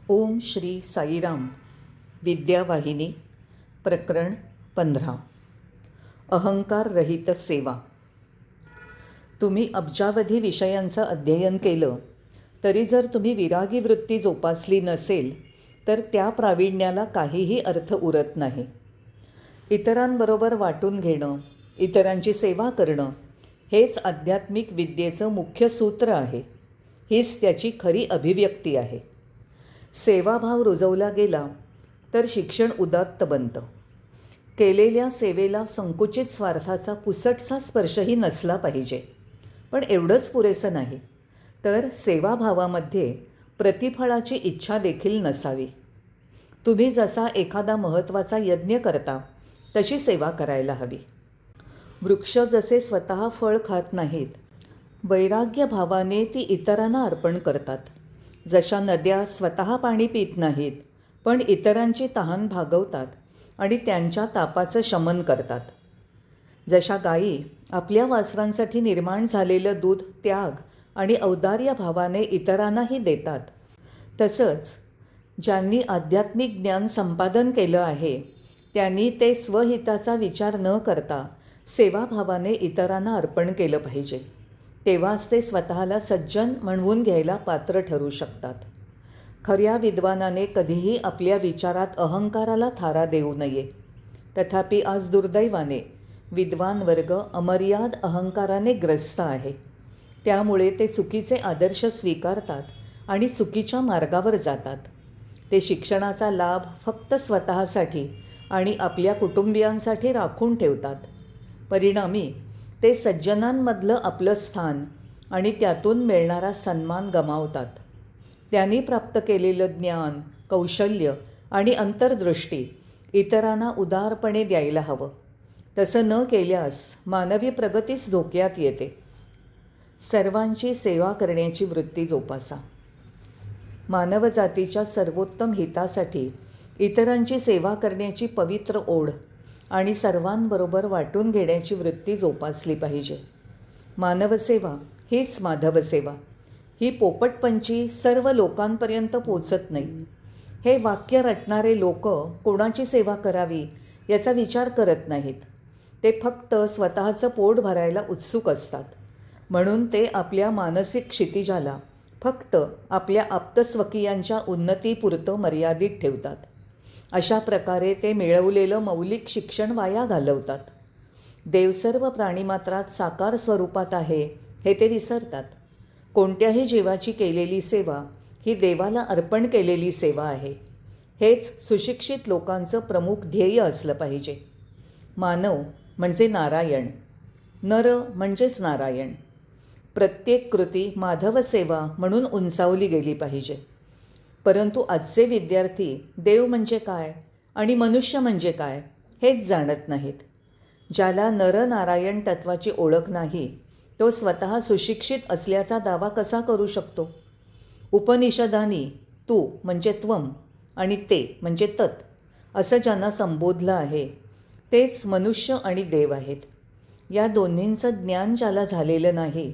ओम श्री साईराम. विद्यावाहिनी. प्रकरण 15. अहंकार रहित सेवा. तुम्ही अब्जावधी विषयांचं अध्ययन केलं तरी जर तुम्ही विरागी वृत्ती जोपासली नसेल तर त्या प्रावीण्याला काहीही अर्थ उरत नाही. इतरांबरोबर वाटून घेणं, इतरांची सेवा करणं हेच आध्यात्मिक विद्येचं मुख्य सूत्र आहे. हीच त्याची खरी अभिव्यक्ती आहे. सेवाभाव रुजवला गेला तर शिक्षण उदात्त बनतं. केलेल्या सेवेला संकुचित स्वार्थाचा पुसटसा स्पर्शही नसला पाहिजे. पण एवढंच पुरेसं नाही, तर सेवाभावामध्ये प्रतिफळाची इच्छा देखील नसावी. तुम्ही जसा एखादा महत्त्वाचा यज्ञ करता तशी सेवा करायला हवी. वृक्ष जसे स्वतः फळ खात नाहीत, वैराग्य भावाने ती इतरांना अर्पण करतात. जशा नद्या स्वतः पाणी पित नाहीत, पण इतरांची तहान भागवतात आणि त्यांच्या तापाचं शमन करतात. जशा गायी आपल्या वासरांसाठी निर्माण झालेलं दूध त्याग आणि औदार्य भावाने इतरांनाही देतात, तसंच ज्यांनी आध्यात्मिक ज्ञान संपादन केलं आहे त्यांनी ते स्वहिताचा विचार न करता सेवाभावाने इतरांना अर्पण केलं पाहिजे. तेव्हाच ते स्वतःला सज्जन म्हणवून घ्यायला पात्र ठरू शकतात. खऱ्या विद्वानाने कधीही आपल्या विचारात अहंकाराला थारा देऊ नये. तथापि आज दुर्दैवाने विद्वान वर्ग अमर्याद अहंकाराने ग्रस्त आहे. त्यामुळे ते चुकीचे आदर्श स्वीकारतात आणि चुकीच्या मार्गावर जातात. ते शिक्षणाचा लाभ फक्त स्वतःसाठी आणि आपल्या कुटुंबियांसाठी राखून ठेवतात. परिणामी ते सज्जनांमधलं आपलं स्थान आणि त्यातून मिळणारा सन्मान गमावतात. त्यांनी प्राप्त केलेलं ज्ञान, कौशल्य आणि अंतर्दृष्टी इतरांना उदारपणे द्यायला हवं. तसं न केल्यास मानवी प्रगतीच धोक्यात येते. सर्वांची सेवा करण्याची वृत्ती जोपासा. मानवजातीच्या सर्वोत्तम हितासाठी इतरांची सेवा करण्याची पवित्र ओढ आणि सर्वांबरोबर वाटून घेण्याची वृत्ती जोपासली पाहिजे. मानवसेवा हीच माधवसेवा. ही पोपटपंची सर्व लोकांपर्यंत पोचत नाही. हे वाक्य रटणारे लोक कोणाची सेवा करावी याचा विचार करत नाहीत. ते फक्त स्वतःचं पोट भरायला उत्सुक असतात. म्हणून ते आपल्या मानसिक क्षितिजाला फक्त आपल्या आप्तस्वकीयांच्या उन्नतीपुरतं मर्यादित ठेवतात. अशा प्रकारे ते मिळवलेलं मौलिक शिक्षण वाया घालवतात. देव सर्व प्राणीमात्रात साकार स्वरूपात आहे हे ते विसरतात. कोणत्याही जीवाची केलेली सेवा ही देवाला अर्पण केलेली सेवा आहे. हेच सुशिक्षित लोकांचं प्रमुख ध्येय असलं पाहिजे. मानव म्हणजे नारायण, नर म्हणजेच नारायण. प्रत्येक कृती माधव सेवा म्हणून उंचावली गेली पाहिजे. परंतु आजचे विद्यार्थी देव म्हणजे काय आणि मनुष्य म्हणजे काय हेच जाणत नाहीत. ज्याला नरनारायण तत्वाची ओळख नाही तो स्वतः सुशिक्षित असल्याचा दावा कसा करू शकतो? उपनिषदांनी तू म्हणजे त्वम आणि ते म्हणजे तत् असं ज्यांना संबोधलं आहे तेच मनुष्य आणि देव आहेत. या दोन्हींचं ज्ञान ज्याला झालेलं नाही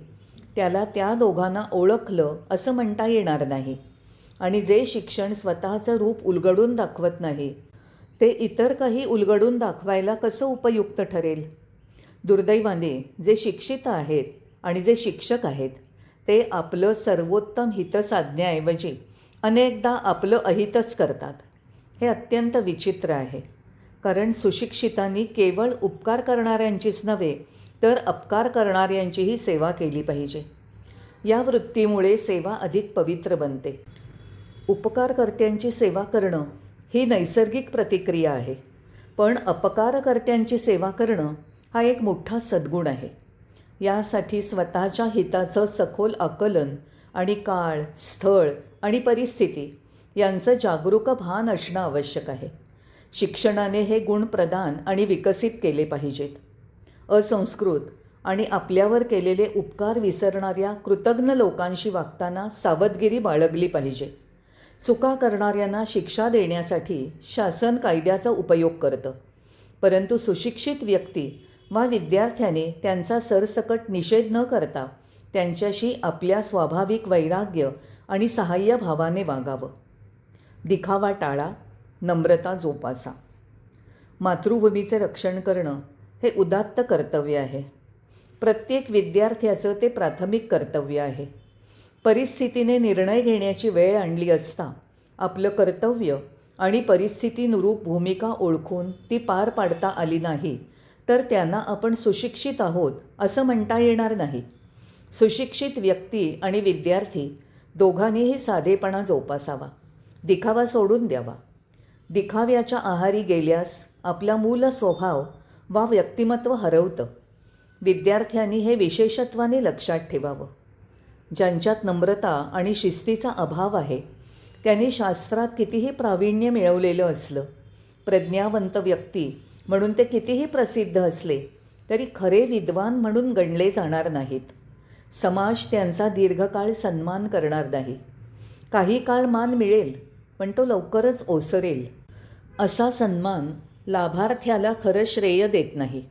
त्याला त्या दोघांना ओळखलं असं म्हणता येणार नाही. आणि जे शिक्षण स्वतःचं रूप उलगडून दाखवत नाही ते इतर काही उलगडून दाखवायला कसं उपयुक्त ठरेल? दुर्दैवाने जे शिक्षित आहेत आणि जे शिक्षक आहेत ते आपलं सर्वोत्तम हित साधण्याऐवजी अनेकदा आपलं अहितच करतात. हे अत्यंत विचित्र आहे. कारण सुशिक्षितांनी केवळ उपकार करणाऱ्यांचीच नव्हे तर अपकार करणाऱ्यांचीही सेवा केली पाहिजे. या वृत्तीमुळे सेवा अधिक पवित्र बनते. उपकारकर्त्यांची सेवा करणं ही नैसर्गिक प्रतिक्रिया आहे, पण अपकारकर्त्यांची सेवा करणं हा एक मोठा सद्गुण आहे. यासाठी स्वतःच्या हिताचं सखोल आकलन आणि काळ, स्थळ आणि परिस्थिती यांचं जागरूक भान असणं आवश्यक आहे. शिक्षणाने हे गुण प्रदान आणि विकसित केले पाहिजेत. असंस्कृत आणि आपल्यावर केलेले उपकार विसरणाऱ्या कृतज्ञ लोकांशी वागताना सावधगिरी बाळगली पाहिजे. चुका करणाऱ्यांना शिक्षा देण्यासाठी शासन कायद्याचा उपयोग करतं, परंतु सुशिक्षित व्यक्ती वा विद्यार्थ्याने त्यांचा सरसकट निषेध न करता त्यांच्याशी आपल्या स्वाभाविक वैराग्य आणि सहाय्यभावाने वागावं. दिखावा टाळा, नम्रता जोपासा. मातृभूमीचे रक्षण करणं हे उदात्त कर्तव्य आहे. प्रत्येक विद्यार्थ्याचं ते प्राथमिक कर्तव्य आहे. परिस्थितीने निर्णय घेण्याची वेळ आणली असता आपलं कर्तव्य आणि परिस्थितीनुरूप भूमिका ओळखून ती पार पाडता आली नाही तर त्यांना आपण सुशिक्षित आहोत असं म्हणता येणार नाही. सुशिक्षित व्यक्ती आणि विद्यार्थी दोघांनीही साधेपणा जोपासावा, दिखावा सोडून द्यावा. दिखाव्याच्या आहारी गेल्यास आपला मूल स्वभाव वा व्यक्तिमत्व हरवतं. विद्यार्थ्यांनी हे विशेषत्वाने लक्षात ठेवावं. ज्यांच्यात नम्रता आणि शिस्तीचा अभाव आहे त्यांनी शास्त्रात कितीही प्रावीण्य मिळवलेलं असलं, प्रज्ञावंत व्यक्ती म्हणून ते कितीही प्रसिद्ध असले तरी खरे विद्वान म्हणून गणले जाणार नाहीत. समाज त्यांचा दीर्घकाळ सन्मान करणार नाही. काही काळ मान मिळेल पण तो लवकरच ओसरेल. असा सन्मान लाभार्थ्याला खरं श्रेय देत नाही.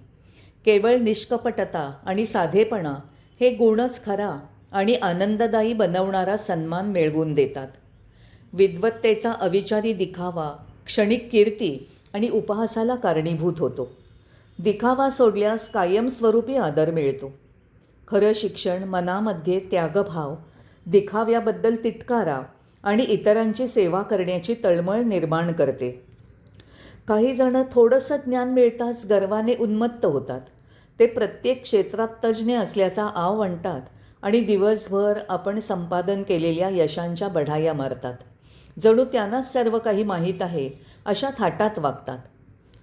केवळ निष्कपटता आणि साधेपणा हे गुणच खरा आणि आनंददायी बनवणारा सन्मान मिळवून देतात. विद्वत्तेचा अविचारी दिखावा क्षणिक कीर्ती आणि उपहासाला कारणीभूत होतो. दिखावा सोडल्यास कायमस्वरूपी आदर मिळतो. खरं शिक्षण मनामध्ये त्यागभाव, दिखाव्याबद्दल तिटकारा आणि इतरांची सेवा करण्याची तळमळ निर्माण करते. काही जण थोडंसं ज्ञान मिळताच गर्वाने उन्मत्त होतात. ते प्रत्येक क्षेत्रात तज्ज्ञ असल्याचा आव आणतात आणि दिवसभर आपण संपादन केलेल्या यशांच्या बढाया मारतात. जणू त्यांनाच सर्व काही माहीत आहे अशा थाटात वागतात.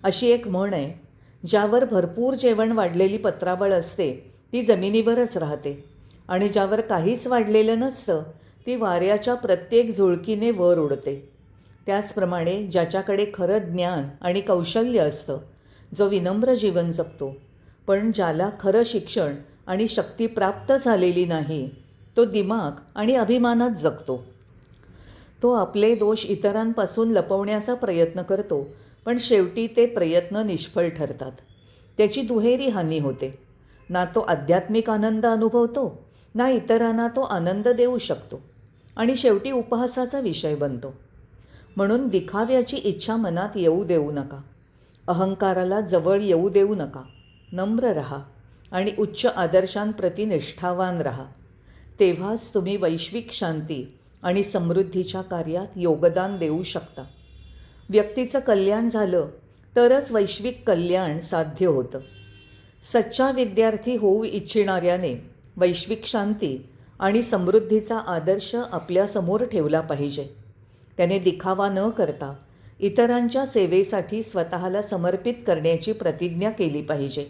अशी एक म्हण आहे, ज्यावर भरपूर जेवण वाढलेली पत्रावळ असते ती जमिनीवरच राहते आणि ज्यावर काहीच वाढलेलं नसतं ती वाऱ्याच्या प्रत्येक झुळकीने वर उडते. त्याचप्रमाणे ज्याच्याकडे खरं ज्ञान आणि कौशल्य असतं, जो विनम्र जीवन जगतो, पण ज्याला खरं शिक्षण आणि शक्ती प्राप्त झालेली नाही, तो दिमाग आणि अभिमानात जगतो. तो आपले दोष इतरांपासून लपवण्याचा प्रयत्न करतो, पण शेवटी ते प्रयत्न निष्फळ ठरतात. त्याची दुहेरी हानी होते. ना तो आध्यात्मिक आनंद अनुभवतो, ना इतरांना तो आनंद देऊ शकतो आणि शेवटी उपहासाचा विषय बनतो. म्हणून दिखाव्याची इच्छा मनात येऊ देऊ नका. अहंकाराला जवळ येऊ देऊ नका. नम्र रहा आणि उच्च आदर्शांप्रती निष्ठावान रहा. तेव्हाच तुम्ही वैश्विक शांती आणि समृद्धीच्या कार्यात योगदान देऊ शकता. व्यक्तीचं कल्याण झालं तरच वैश्विक कल्याण साध्य होतं. सच्चा विद्यार्थी होऊ इच्छिणाऱ्याने वैश्विक शांती आणि समृद्धीचा आदर्श आपल्यासमोर ठेवला पाहिजे. त्याने दिखावा न करता इतरांच्या सेवेसाठी स्वतःला समर्पित करण्याची प्रतिज्ञा केली पाहिजे.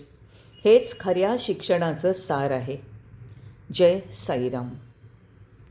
हेच खऱ्या शिक्षणाचं सार आहे. जय साईराम.